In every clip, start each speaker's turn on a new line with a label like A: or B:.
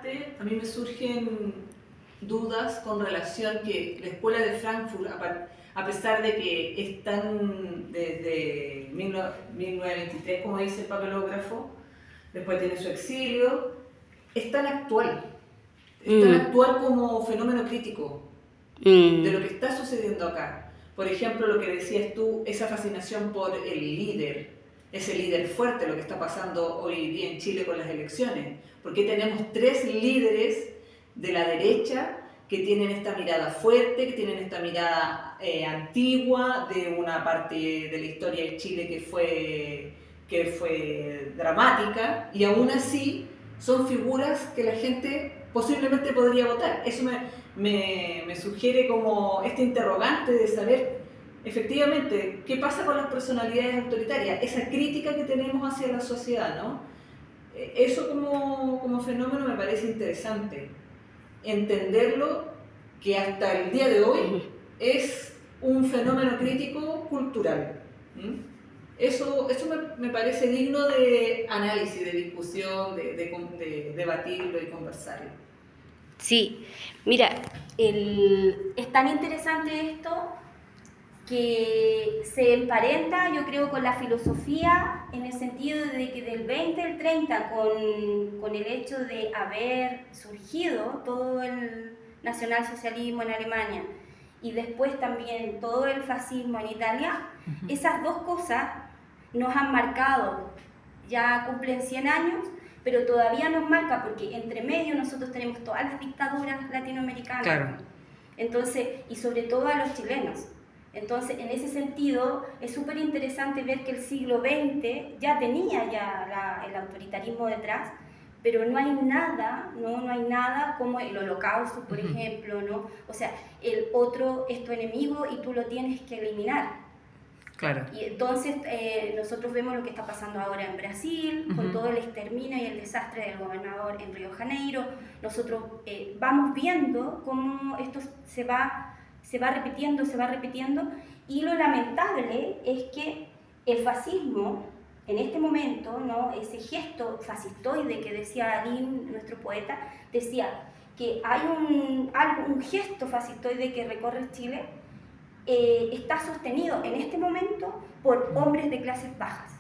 A: parte, a mí me surgen dudas con relación que la escuela de Frankfurt, a pesar de que están desde 1923, como dice el papelógrafo, después tiene su exilio, es tan actual como fenómeno crítico de lo que está sucediendo acá. Por ejemplo, lo que decías tú, esa fascinación por el líder, ese líder fuerte, lo que está pasando hoy día en Chile con las elecciones. Porque tenemos 3 líderes de la derecha que tienen esta mirada fuerte, que tienen esta mirada antigua de una parte de la historia de Chile que fue dramática, y aún así son figuras que la gente posiblemente podría votar. Eso me sugiere como este interrogante de saber efectivamente qué pasa con las personalidades autoritarias, esa crítica que tenemos hacia la sociedad, ¿no? Eso como fenómeno me parece interesante. Entenderlo, que hasta el día de hoy es un fenómeno crítico cultural. Eso me parece digno de análisis, de discusión, de debatirlo y conversarlo.
B: Sí, mira, es tan interesante esto que se emparenta, yo creo, con la filosofía en el sentido de que del 20 al 30, con el hecho de haber surgido todo el nacionalsocialismo en Alemania y después también todo el fascismo en Italia, esas dos cosas nos han marcado, ya cumplen 100 años, pero todavía nos marca porque entre medio nosotros tenemos todas las dictaduras latinoamericanas.
A: Claro.
B: Entonces, y sobre todo a los chilenos. Entonces, en ese sentido, es súper interesante ver que el siglo XX ya tenía el autoritarismo detrás, pero no hay nada, no hay nada como el Holocausto, por ejemplo, ¿no? O sea, el otro es tu enemigo y tú lo tienes que eliminar.
A: Claro.
B: Y entonces nosotros vemos lo que está pasando ahora en Brasil, con todo el exterminio y el desastre del gobernador en Río de Janeiro. Nosotros vamos viendo cómo esto se va repitiendo, y lo lamentable es que el fascismo, en este momento, ¿no? Ese gesto fascistoide que decía Alín, nuestro poeta, decía que hay un gesto fascistoide que recorre Chile, está sostenido en este momento por hombres de clases bajas.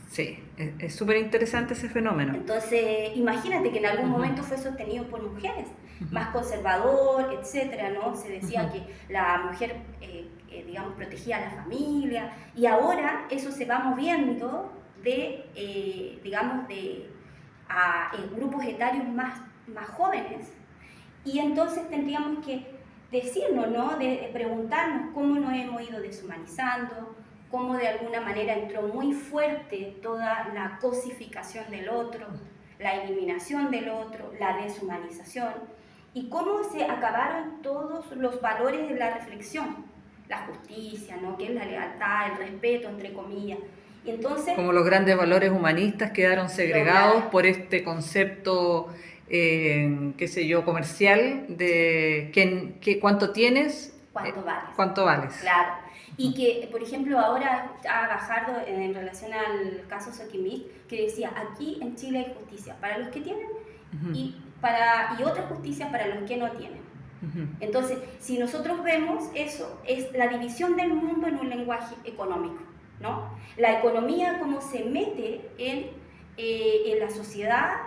A: Sí, es súper interesante ese fenómeno.
B: Entonces, imagínate que en algún momento fue sostenido por mujeres, más conservador, etcétera, ¿no? Se decía que la mujer, digamos, protegía a la familia, y ahora eso se va moviendo a grupos etarios más jóvenes, y entonces tendríamos que decirnos, ¿no? De preguntarnos cómo nos hemos ido deshumanizando, cómo de alguna manera entró muy fuerte toda la cosificación del otro, la eliminación del otro, la deshumanización, y cómo se acabaron todos los valores de la reflexión, la justicia, ¿no? Que es la lealtad, el respeto, entre comillas. Y entonces,
A: como los grandes valores humanistas quedaron segregados por este concepto, qué sé yo, comercial, de cuánto tienes, cuánto vales.
B: Claro. Y que, por ejemplo, ahora ha bajado en relación al caso Soquimich, que decía, aquí en Chile hay justicia para los que tienen y otra justicia para los que no tienen. Entonces, si nosotros vemos eso, es la división del mundo en un lenguaje económico, ¿no? La economía, cómo se mete en la sociedad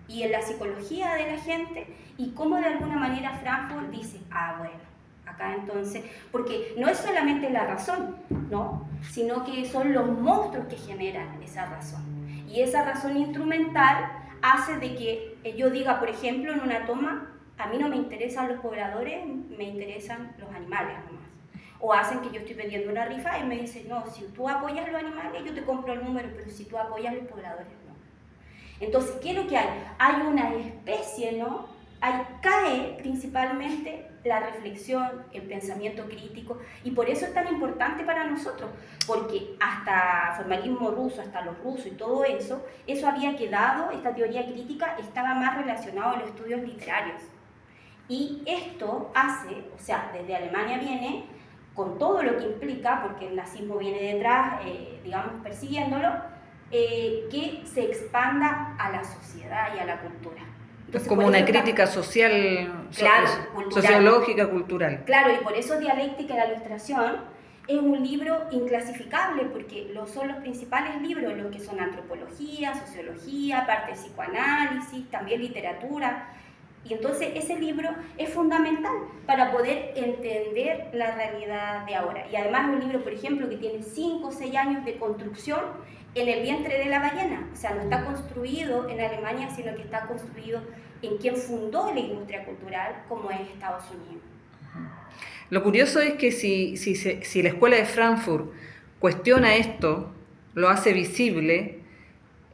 B: y en la psicología de la gente, y cómo de alguna manera Frankfurt dice, bueno, acá entonces, porque no es solamente la razón, ¿no? Sino que son los monstruos que generan esa razón. Y esa razón instrumental hace de que yo diga, por ejemplo, en una toma, a mí no me interesan los pobladores, me interesan los animales nomás. O hacen que yo estoy vendiendo una rifa y me dicen, no, si tú apoyas los animales, yo te compro el número, pero si tú apoyas los pobladores, no. Entonces, ¿qué es lo que hay? Hay una especie, ¿no? Cae principalmente la reflexión, el pensamiento crítico, y por eso es tan importante para nosotros, porque hasta formalismo ruso, hasta los rusos y todo eso había quedado, esta teoría crítica estaba más relacionado a los estudios literarios. Y esto hace, o sea, desde Alemania viene, con todo lo que implica, porque el nazismo viene detrás, digamos, persiguiéndolo, que se expanda a la sociedad y a la cultura. Entonces,
A: como
B: por
A: una
B: eso
A: crítica social,
B: claro, cultural.
A: sociológica, cultural.
B: Claro, y por eso Dialéctica de la Ilustración es un libro inclasificable, porque son los principales libros, los que son antropología, sociología, parte de psicoanálisis, también literatura. Y entonces ese libro es fundamental para poder entender la realidad de ahora. Y además es un libro, por ejemplo, que tiene 5 o 6 años de construcción en el vientre de la ballena. O sea, no está construido en Alemania, sino que está construido en quien fundó la industria cultural, como es Estados Unidos.
A: Lo curioso es que si la Escuela de Frankfurt cuestiona esto, lo hace visible,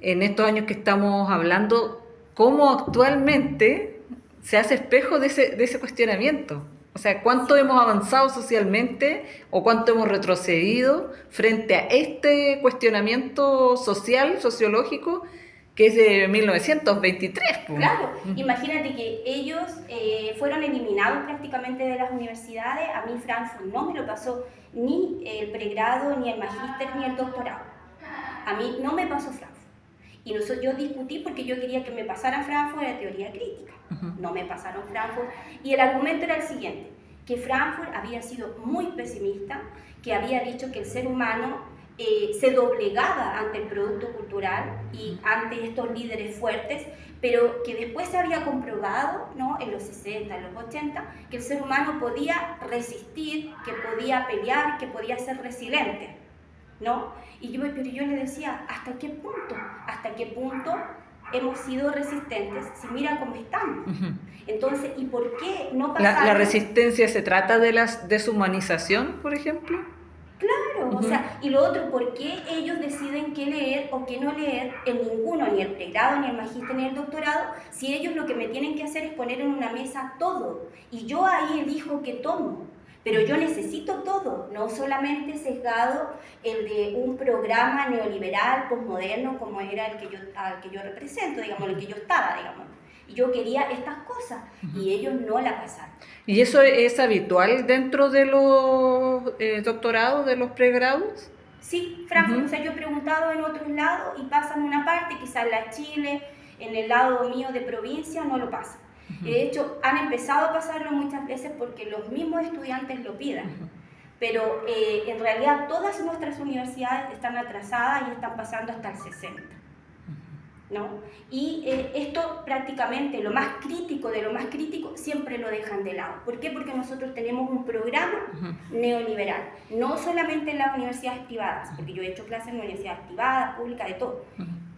A: en estos años que estamos hablando, ¿cómo actualmente se hace espejo de ese cuestionamiento? O sea, ¿cuánto hemos avanzado socialmente o cuánto hemos retrocedido frente a este cuestionamiento social, sociológico, que es de 1923? Pues.
B: Claro, imagínate que ellos fueron eliminados prácticamente de las universidades. A mí Frankfurt no me lo pasó ni el pregrado, ni el magíster, ni el doctorado. A mí no me pasó Frankfurt. Y yo discutí porque yo quería que me pasaran Frankfurt de teoría crítica. No me pasaron Frankfurt. Y el argumento era el siguiente, que Frankfurt había sido muy pesimista, que había dicho que el ser humano se doblegaba ante el producto cultural y ante estos líderes fuertes, pero que después se había comprobado, ¿no?, en los 60, en los 80, que el ser humano podía resistir, que podía pelear, que podía ser resiliente, ¿no? Pero yo le decía, ¿hasta qué punto? ¿Hasta qué punto hemos sido resistentes si mira cómo estamos? Entonces, ¿y por qué no pasar?
A: ¿La resistencia se trata de la deshumanización, por ejemplo?
B: Claro, o sea, y lo otro, ¿por qué ellos deciden qué leer o qué no leer en ninguno, ni el pregrado, ni el magíster, ni el doctorado, si ellos lo que me tienen que hacer es poner en una mesa todo, y yo ahí elijo qué tomo? Pero yo necesito todo, no solamente sesgado el de un programa neoliberal, posmoderno, como era al que yo represento, digamos, el que yo estaba, digamos. Y yo quería estas cosas, y ellos no la pasaron.
A: ¿Y eso es habitual dentro de los doctorados, de los pregrados?
B: Sí, Frankfurt, o sea, yo he preguntado en otros lados y pasan una parte, quizás la Chile, en el lado mío de provincia no lo pasan. De hecho, han empezado a pasarlo muchas veces porque los mismos estudiantes lo piden. Pero en realidad todas nuestras universidades están atrasadas y están pasando hasta el 60. ¿No? Y esto prácticamente, lo más crítico de lo más crítico, siempre lo dejan de lado. ¿Por qué? Porque nosotros tenemos un programa neoliberal, no solamente en las universidades privadas, porque yo he hecho clases en universidades privadas, públicas, de todo.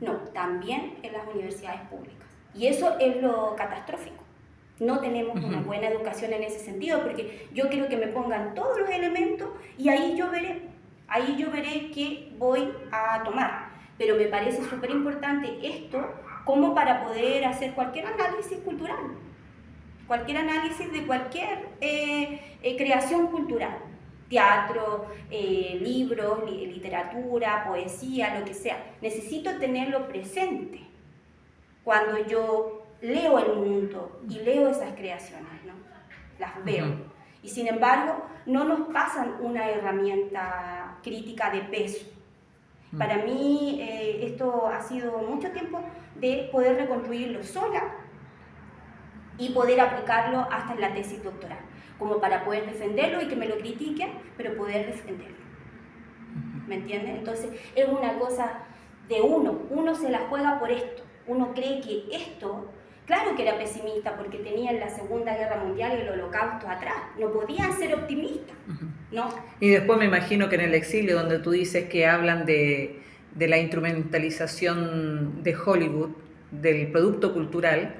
B: No, también en las universidades públicas. Y eso es lo catastrófico. No tenemos una buena educación en ese sentido, porque yo quiero que me pongan todos los elementos y ahí yo veré qué voy a tomar. Pero me parece súper importante esto como para poder hacer cualquier análisis cultural, cualquier análisis de cualquier creación cultural, teatro, libros, literatura, poesía, lo que sea. Necesito tenerlo presente cuando yo leo el mundo y leo esas creaciones, ¿no? Las veo. Y sin embargo, no nos pasan una herramienta crítica de peso. Para mí esto ha sido mucho tiempo de poder reconstruirlo sola y poder aplicarlo hasta en la tesis doctoral, como para poder defenderlo y que me lo critiquen, pero poder defenderlo. ¿Me entienden? Entonces es una cosa de uno se la juega por esto, uno cree que esto, claro que era pesimista porque tenían la Segunda Guerra Mundial y el Holocausto atrás, no podían ser optimistas, ¿no?
A: Y después me imagino que en el exilio, donde tú dices que hablan de la instrumentalización de Hollywood, del producto cultural,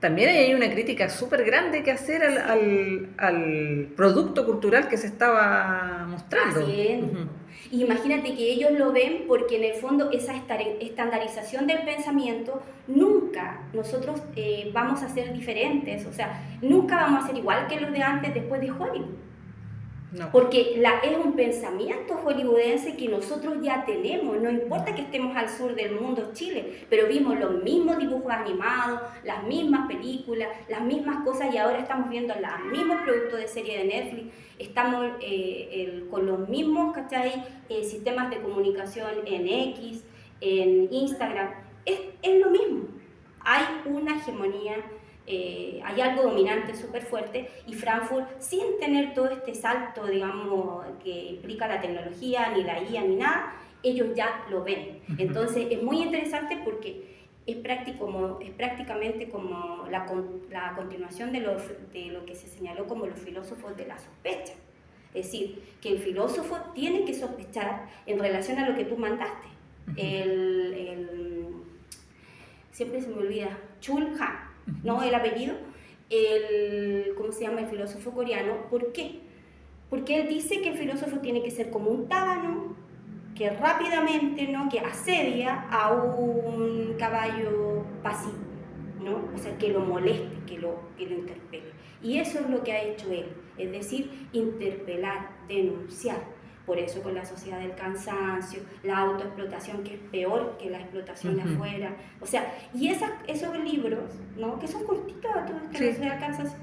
A: también hay una crítica súper grande que hacer al producto cultural que se estaba mostrando.
B: Así es. Y imagínate que ellos lo ven porque en el fondo esa estandarización del pensamiento, nunca nosotros vamos a ser diferentes, o sea, nunca vamos a ser igual que los de antes después de Hollywood. No. Porque es un pensamiento hollywoodense que nosotros ya tenemos, no importa que estemos al sur del mundo, Chile, pero vimos los mismos dibujos animados, las mismas películas, las mismas cosas, y ahora estamos viendo los mismos productos de serie de Netflix, estamos con los mismos, ¿cachai? Sistemas de comunicación en X, en Instagram, es lo mismo. hay una hegemonía, hay algo dominante súper fuerte, y Frankfurt, sin tener todo este salto, digamos, que implica la tecnología, ni la IA, ni nada, ellos ya lo ven. Entonces es muy interesante porque es prácticamente como la continuación de lo que se señaló como los filósofos de la sospecha. Es decir, que el filósofo tiene que sospechar en relación a lo que tú mandaste. Siempre se me olvida, Chul Han, ¿no? El apellido, ¿cómo se llama? El filósofo coreano. ¿Por qué? Porque él dice que el filósofo tiene que ser como un tábano, que rápidamente, ¿no? Que asedia a un caballo pasivo, ¿no? O sea, que lo moleste, que lo interpele. Y eso es lo que ha hecho él, es decir, interpelar, denunciar. Por eso con la sociedad del cansancio, la autoexplotación, que es peor que la explotación de afuera. O sea, y esos libros, ¿no? Que son cortitos, todos que sí. La sociedad del cansancio,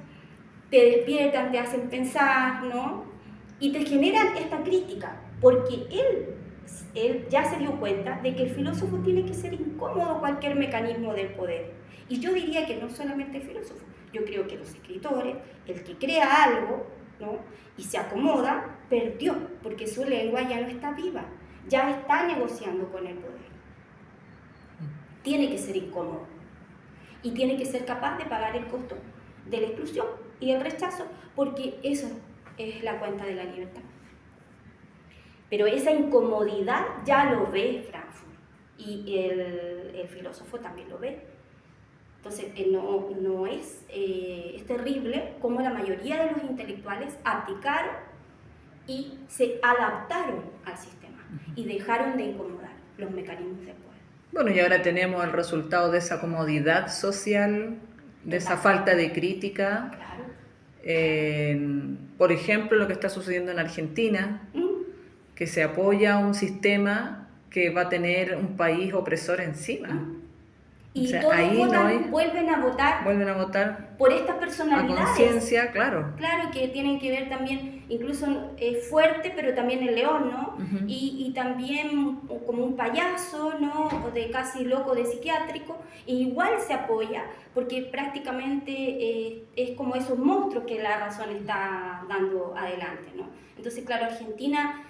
B: te despiertan, te hacen pensar, ¿no? Y te generan esta crítica, porque él ya se dio cuenta de que el filósofo tiene que ser incómodo cualquier mecanismo del poder. Y yo diría que no solamente el filósofo, yo creo que los escritores, el que crea algo, ¿no? Y se acomoda, perdió, porque su lengua ya no está viva, ya está negociando con el poder. Tiene que ser incómodo y tiene que ser capaz de pagar el costo de la exclusión y el rechazo, porque eso es la cuenta de la libertad. Pero esa incomodidad ya lo ve Frankfurt y el filósofo también lo ve. Entonces, no es terrible como la mayoría de los intelectuales abdicaron y se adaptaron al sistema y dejaron de incomodar los mecanismos de poder.
A: Bueno, y ahora tenemos el resultado de esa comodidad social, de esa falta de crítica.
B: Claro.
A: Por ejemplo, lo que está sucediendo en Argentina, que se apoya a un sistema que va a tener un país opresor encima.
B: Y o sea, todos vuelven a votar por estas personalidades.
A: A conciencia, claro.
B: Claro, que tienen que ver también, incluso fuerte, pero también el león, ¿no? Y también como un payaso, ¿no? O de casi loco de psiquiátrico, e igual se apoya, porque prácticamente es como esos monstruos que la razón está dando adelante, ¿no? Entonces, claro, Argentina,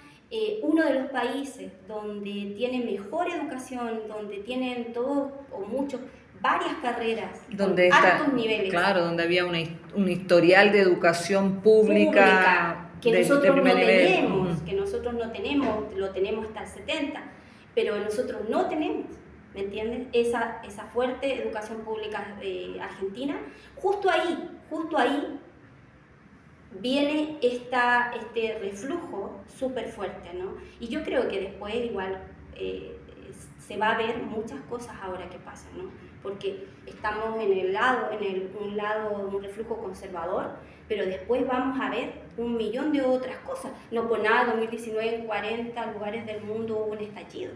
B: uno de los países donde tiene mejor educación, donde tienen todos o muchos, varias carreras,
A: donde
B: con altos niveles.
A: Claro, donde había un historial de educación pública
B: que nosotros no tenemos, que nosotros no tenemos, lo tenemos hasta el 70, pero nosotros no tenemos, ¿me entiendes? Esa fuerte educación pública argentina, justo ahí viene este reflujo súper fuerte, ¿no? Y yo creo que después igual se va a ver muchas cosas ahora que pasan, ¿no? Porque estamos en un reflujo conservador, pero después vamos a ver un millón de otras cosas. No por nada, en 2019 en 40 lugares del mundo hubo un estallido.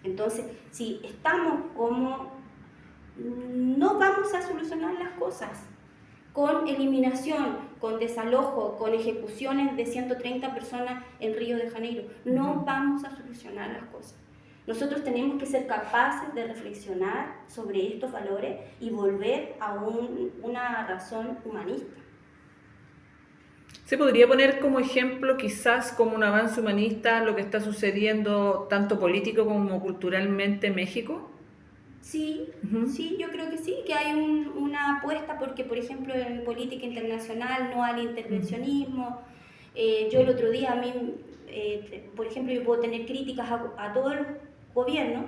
B: Entonces, si estamos como, no vamos a solucionar las cosas con eliminación, con desalojo, con ejecuciones de 130 personas en Río de Janeiro. No vamos a solucionar las cosas. Nosotros tenemos que ser capaces de reflexionar sobre estos valores y volver a una razón humanista.
A: ¿Se podría poner como ejemplo, quizás como un avance humanista, lo que está sucediendo tanto político como culturalmente en México?
B: Sí, sí, yo creo que sí, que hay una apuesta porque, por ejemplo, en política internacional no hay intervencionismo. Yo el otro día, por ejemplo, yo puedo tener críticas a todos los gobiernos,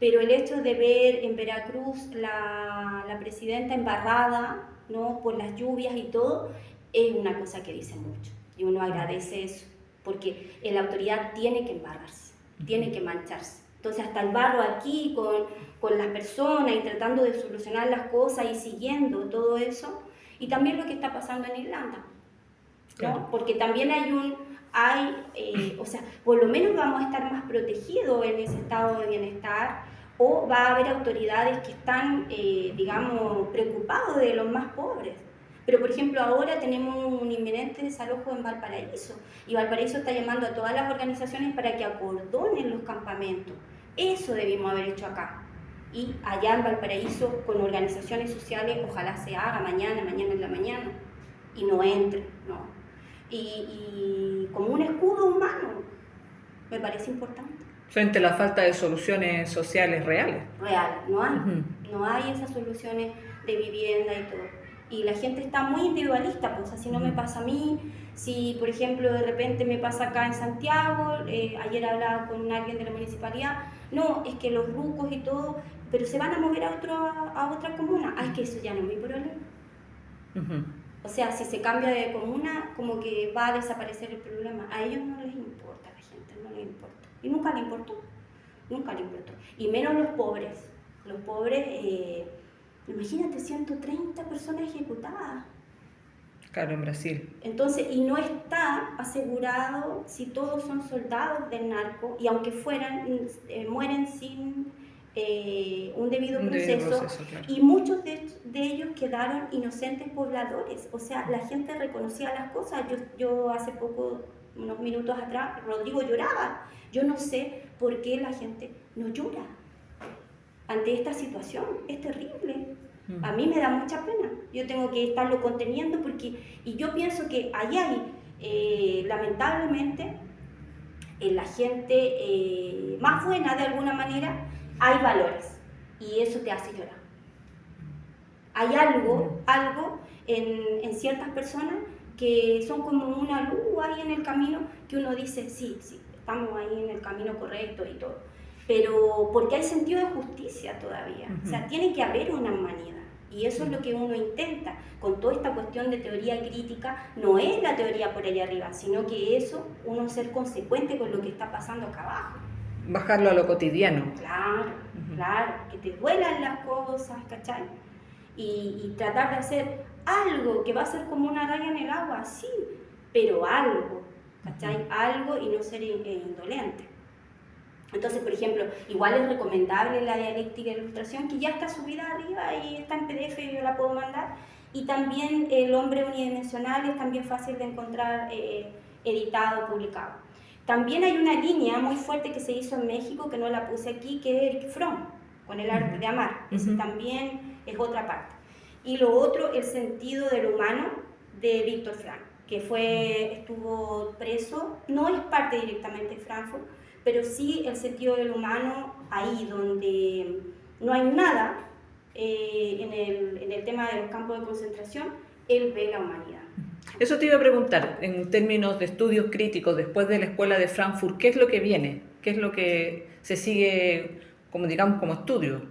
B: pero el hecho de ver en Veracruz la presidenta embarrada, ¿no? Por las lluvias y todo, es una cosa que dice mucho. Y uno agradece eso, porque la autoridad tiene que embarrarse, tiene que mancharse. Entonces hasta el barro aquí con las personas y tratando de solucionar las cosas y siguiendo todo eso. Y también lo que está pasando en Irlanda, ¿no? Claro. Porque también o sea, por lo menos vamos a estar más protegidos en ese estado de bienestar, o va a haber autoridades que están, digamos, preocupados de los más pobres. Pero, por ejemplo, ahora tenemos un inminente desalojo en Valparaíso, y Valparaíso está llamando a todas las organizaciones para que acordonen los campamentos. Eso debimos haber hecho acá. Y allá en Valparaíso, con organizaciones sociales, ojalá se haga mañana en la mañana, y no entre, ¿no? Y como un escudo humano, me parece importante.
A: Frente a la falta de soluciones sociales reales.
B: Real, no hay esas soluciones de vivienda y todo. Y la gente está muy individualista, pues así no me pasa a mí. Si, por ejemplo, de repente me pasa acá en Santiago, ayer hablaba con alguien de la municipalidad, no, es que los rucos y todo, pero se van a mover a otra comuna. Es que eso ya no es mi problema. O sea, si se cambia de comuna, como que va a desaparecer el problema. A ellos no les importa, a la gente no les importa. Y nunca le importó. Y menos los pobres. Los pobres, imagínate, 130 personas ejecutadas.
A: Claro, en Brasil.
B: Entonces, y no está asegurado si todos son soldados del narco, y aunque fueran, mueren sin un debido proceso, claro. Y muchos de ellos quedaron inocentes pobladores. O sea, la gente reconocía las cosas. Yo hace poco, unos minutos atrás, Rodrigo lloraba. Yo no sé por qué la gente no llora ante esta situación. Es terrible. A mí me da mucha pena. Yo tengo que estarlo conteniendo y yo pienso que allá hay, lamentablemente, en la gente más buena de alguna manera, hay valores y eso te hace llorar. Hay algo en ciertas personas que son como una luz ahí en el camino que uno dice, sí, estamos ahí en el camino correcto y todo. Pero porque hay sentido de justicia todavía. O sea, tiene que haber una humanidad. Y eso es lo que uno intenta con toda esta cuestión de teoría crítica. No es la teoría por allá arriba, sino que eso, uno ser consecuente con lo que está pasando acá abajo.
A: Bajarlo a lo cotidiano.
B: Claro, que te duelan las cosas, ¿cachai? Y tratar de hacer algo que va a ser como una raya en el agua, sí, pero algo, ¿cachai? Algo y no ser indolente. Entonces, por ejemplo, igual es recomendable la dialéctica de ilustración, que ya está subida arriba y está en PDF, yo la puedo mandar. Y también El hombre unidimensional es también fácil de encontrar editado, publicado. También hay una línea muy fuerte que se hizo en México, que no la puse aquí, que es Erich Fromm, con El arte de amar. Ese también es otra parte. Y lo otro, El sentido del humano, de Viktor Frankl, que estuvo preso, no es parte directamente de Frankfurt, pero sí el sentido del humano, ahí donde no hay nada, en el tema de los campos de concentración, él ve la humanidad.
A: Eso te iba a preguntar, en términos de estudios críticos, después de la escuela de Frankfurt, ¿qué es lo que viene? ¿Qué es lo que se sigue, como digamos, como estudio?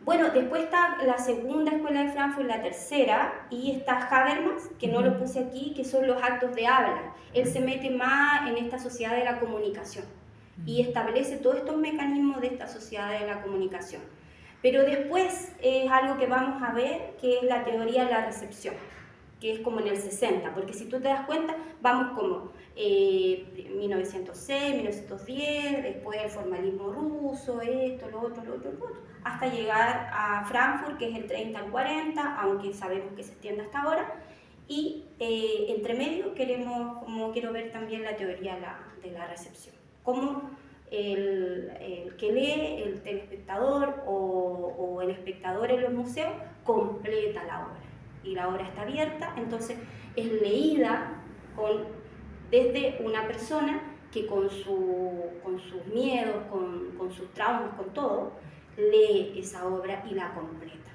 B: Bueno, después está la segunda escuela de Frankfurt, la tercera, y está Habermas, que no lo puse aquí, que son los actos de habla. Él se mete más en esta sociedad de la comunicación y establece todos estos mecanismos de esta sociedad de la comunicación. Pero después es algo que vamos a ver, que es la teoría de la recepción, que es como en el 60, porque si tú te das cuenta, vamos como 1906, 1910, después el formalismo ruso, esto, lo otro, hasta llegar a Frankfurt, que es el 30 al 40, aunque sabemos que se extiende hasta ahora, y entre medio quiero ver también la teoría de la recepción, cómo el que lee, el telespectador o el espectador en los museos completa la obra. Y la obra está abierta, entonces es leída desde una persona que con sus miedos, con sus traumas, con todo, lee esa obra y la completa.